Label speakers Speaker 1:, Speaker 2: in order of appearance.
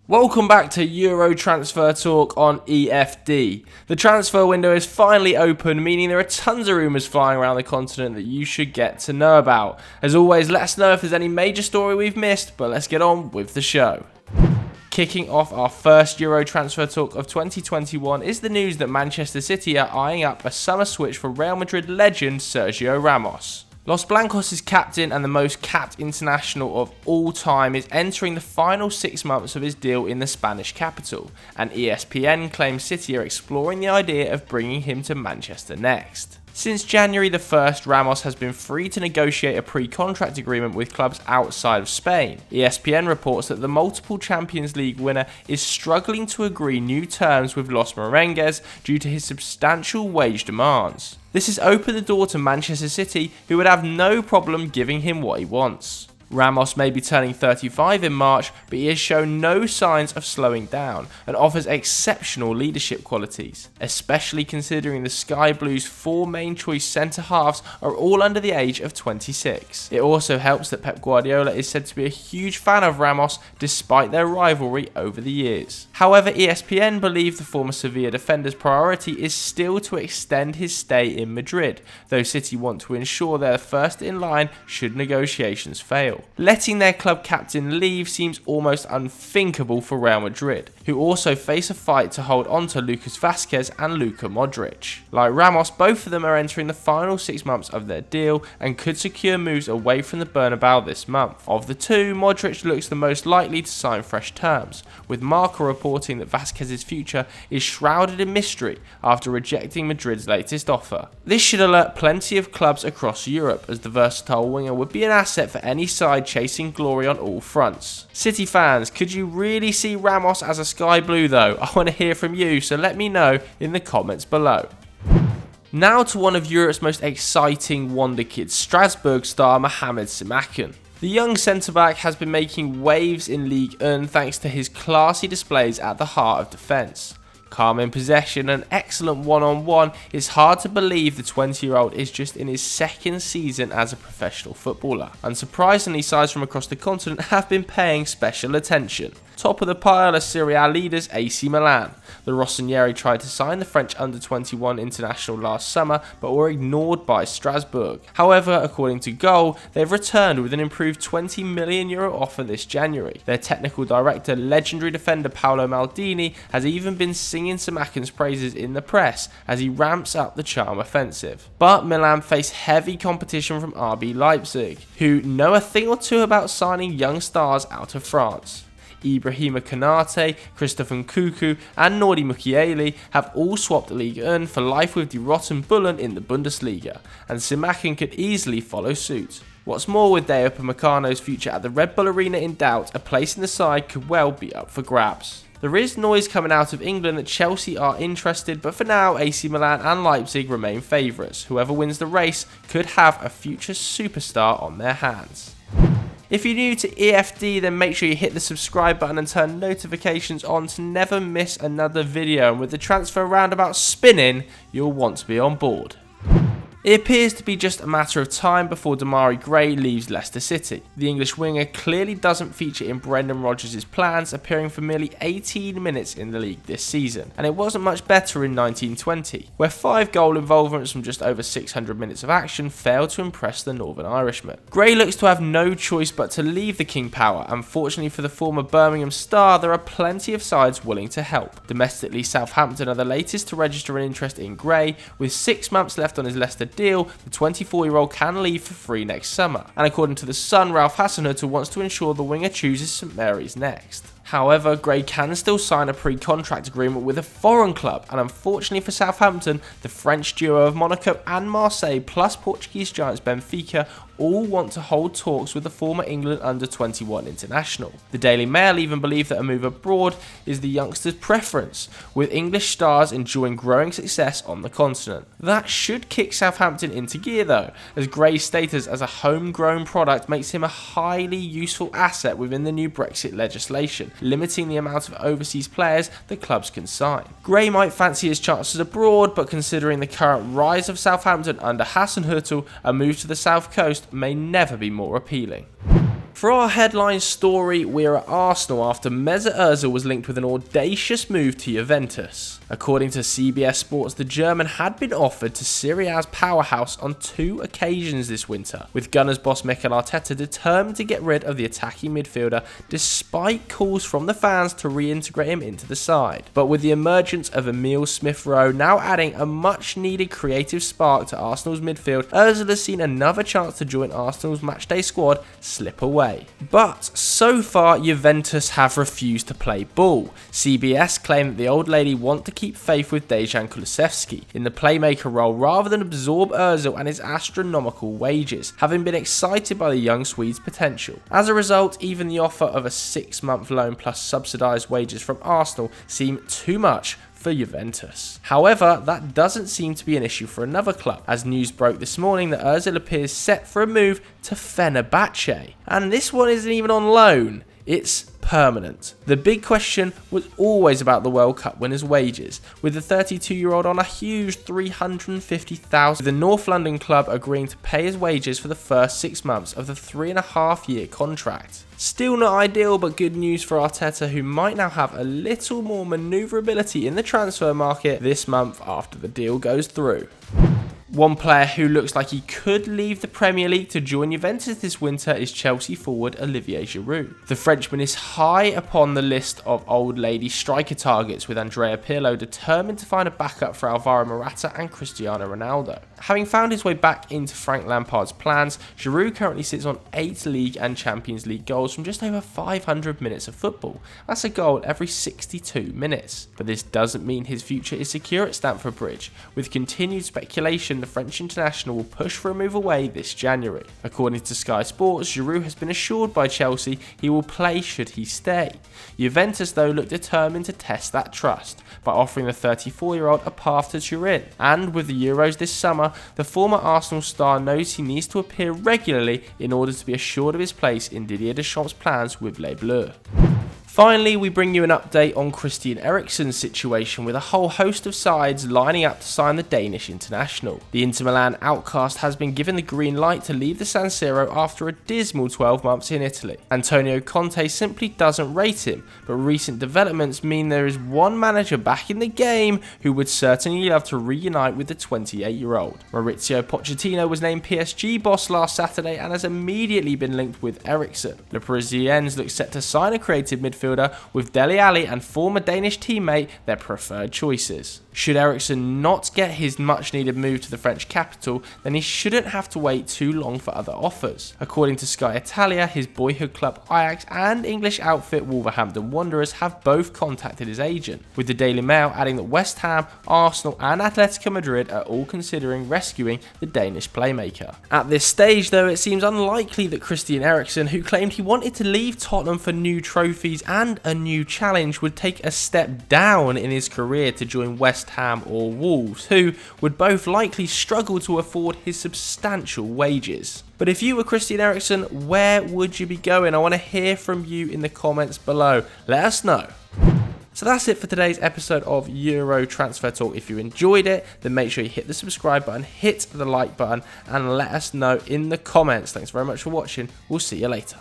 Speaker 1: Welcome back to Euro Transfer Talk on EFD. The transfer window is finally open, meaning there are tons of rumours flying around the continent that you should get to know about. As always, let us know if there's any major story we've missed, but let's get on with the show. Kicking off our first Euro Transfer Talk of 2021 is the news that Manchester City are eyeing up a summer switch for Real Madrid legend Sergio Ramos. Los Blancos' captain and the most capped international of all time is entering the final 6 months of his deal in the Spanish capital, and ESPN claims City are exploring the idea of bringing him to Manchester next. Since January the 1st, Ramos has been free to negotiate a pre-contract agreement with clubs outside of Spain. ESPN reports that the multiple Champions League winner is struggling to agree new terms with Los Merengues due to his substantial wage demands. This has opened the door to Manchester City, who would have no problem giving him what he wants. Ramos may be turning 35 in March, but he has shown no signs of slowing down and offers exceptional leadership qualities, especially considering the Sky Blues' 4 main choice centre-halves are all under the age of 26. It also helps that Pep Guardiola is said to be a huge fan of Ramos despite their rivalry over the years. However, ESPN believe the former Sevilla defender's priority is still to extend his stay in Madrid, though City want to ensure they're first in line should negotiations fail. Letting their club captain leave seems almost unthinkable for Real Madrid, who also face a fight to hold on to Lucas Vasquez and Luka Modric. Like Ramos, both of them are entering the final 6 months of their deal and could secure moves away from the Bernabeu this month. Of the two, Modric looks the most likely to sign fresh terms, with Marca reporting that Vasquez's future is shrouded in mystery after rejecting Madrid's latest offer. This should alert plenty of clubs across Europe, as the versatile winger would be an asset for any side chasing glory on all fronts. City fans, could you really see Ramos as a Sky Blue though? I want to hear from you, so let me know in the comments below. Now to one of Europe's most exciting wonderkids, Strasbourg star Mohamed Simakan. The young centre-back has been making waves in Ligue 1 thanks to his classy displays at the heart of defence. Calm in possession and excellent one-on-one, it's hard to believe the 20-year-old is just in his second season as a professional footballer. Unsurprisingly, sides from across the continent have been paying special attention. Top of the pile are Serie A leaders AC Milan. The Rossoneri tried to sign the French under-21 international last summer, but were ignored by Strasbourg. However, according to Goal, they've returned with an improved €20 million offer this January. Their technical director, legendary defender Paolo Maldini, has even been singing Simakan's praises in the press as he ramps up the charm offensive. But Milan face heavy competition from RB Leipzig, who know a thing or two about signing young stars out of France. Ibrahima Konate, Christophe Nkunku and Nordi Mukiele have all swapped Ligue 1 for life with Die Roten Bullen in the Bundesliga, and Simakan could easily follow suit. What's more, with Deo Upamecano's future at the Red Bull Arena in doubt, a place in the side could well be up for grabs. There is noise coming out of England that Chelsea are interested, but for now AC Milan and Leipzig remain favourites. Whoever wins the race could have a future superstar on their hands. If you're new to EFD, then make sure you hit the subscribe button and turn notifications on to never miss another video, and with the transfer roundabout spinning, you'll want to be on board. It appears to be just a matter of time before Demarai Gray leaves Leicester City. The English winger clearly doesn't feature in Brendan Rodgers' plans, appearing for merely 18 minutes in the league this season, and it wasn't much better in 1920, where 5 goal involvements from just over 600 minutes of action failed to impress the Northern Irishman. Gray looks to have no choice but to leave the King Power. Unfortunately for the former Birmingham star, there are plenty of sides willing to help. Domestically, Southampton are the latest to register an interest in Gray. With 6 months left on his Leicester deal, the 24-year-old can leave for free next summer, and according to The Sun, Ralph Hasenhüttl wants to ensure the winger chooses St Mary's next. However, Gray can still sign a pre-contract agreement with a foreign club, and unfortunately for Southampton, the French duo of Monaco and Marseille plus Portuguese giants Benfica all want to hold talks with the former England under-21 international. The Daily Mail even believe that a move abroad is the youngster's preference, with English stars enjoying growing success on the continent. That should kick Southampton into gear though, as Gray's status as a homegrown product makes him a highly useful asset within the new Brexit legislation, limiting the amount of overseas players the clubs can sign. Gray might fancy his chances abroad, but considering the current rise of Southampton under Hasenhüttl, a move to the south coast may never be more appealing. For our headline story, we're at Arsenal after Mesut Özil was linked with an audacious move to Juventus. According to CBS Sports, the German had been offered to Serie A's powerhouse on 2 occasions this winter, with Gunners boss Mikel Arteta determined to get rid of the attacking midfielder despite calls from the fans to reintegrate him into the side. But with the emergence of Emile Smith-Rowe now adding a much needed creative spark to Arsenal's midfield, Ozil has seen another chance to join Arsenal's matchday squad slip away. But so far, Juventus have refused to play ball. CBS claim that the old lady want to keep faith with Dejan Kulusevski in the playmaker role rather than absorb Ozil and his astronomical wages, having been excited by the young Swede's potential. As a result, even the offer of a 6-month loan plus subsidised wages from Arsenal seem too much for Juventus. However, that doesn't seem to be an issue for another club, as news broke this morning that Ozil appears set for a move to Fenerbahçe. And this one isn't even on loan, it's permanent. The big question was always about the World Cup winner's wages, with the 32-year-old on a huge $350,000, with the North London club agreeing to pay his wages for the first 6 months of the 3.5-year contract. Still not ideal, but good news for Arteta, who might now have a little more manoeuvrability in the transfer market this month after the deal goes through. One player who looks like he could leave the Premier League to join Juventus this winter is Chelsea forward Olivier Giroud. The Frenchman is high upon the list of old lady striker targets, with Andrea Pirlo determined to find a backup for Alvaro Morata and Cristiano Ronaldo. Having found his way back into Frank Lampard's plans, Giroud currently sits on 8 League and Champions League goals from just over 500 minutes of football. That's a goal every 62 minutes. But this doesn't mean his future is secure at Stamford Bridge, with continued speculation the French international will push for a move away this January. According to Sky Sports, Giroud has been assured by Chelsea he will play should he stay. Juventus though look determined to test that trust by offering the 34-year-old a path to Turin. And with the Euros this summer, the former Arsenal star knows he needs to appear regularly in order to be assured of his place in Didier Deschamps' plans with Les Bleus. Finally, we bring you an update on Christian Eriksen's situation, with a whole host of sides lining up to sign the Danish international. The Inter Milan outcast has been given the green light to leave the San Siro after a dismal 12 months in Italy. Antonio Conte simply doesn't rate him, but recent developments mean there is one manager back in the game who would certainly love to reunite with the 28-year-old. Maurizio Pochettino was named PSG boss last Saturday and has immediately been linked with Eriksen. Le Parisiens look set to sign a creative midfielder, with Dele Alli and former Danish teammate their preferred choices. Should Eriksen not get his much needed move to the French capital, then he shouldn't have to wait too long for other offers. According to Sky Italia, his boyhood club Ajax and English outfit Wolverhampton Wanderers have both contacted his agent, with the Daily Mail adding that West Ham, Arsenal and Atletico Madrid are all considering rescuing the Danish playmaker. At this stage though, it seems unlikely that Christian Eriksen, who claimed he wanted to leave Tottenham for new trophies and a new challenge, would take a step down in his career to join West Ham or Wolves, who would both likely struggle to afford his substantial wages. But if you were Christian Eriksen, where would you be going? I want to hear from you in the comments below. Let us know. So that's it for today's episode of Euro Transfer Talk. If you enjoyed it, then make sure you hit the subscribe button, hit the like button, and let us know in the comments. Thanks very much for watching. We'll see you later.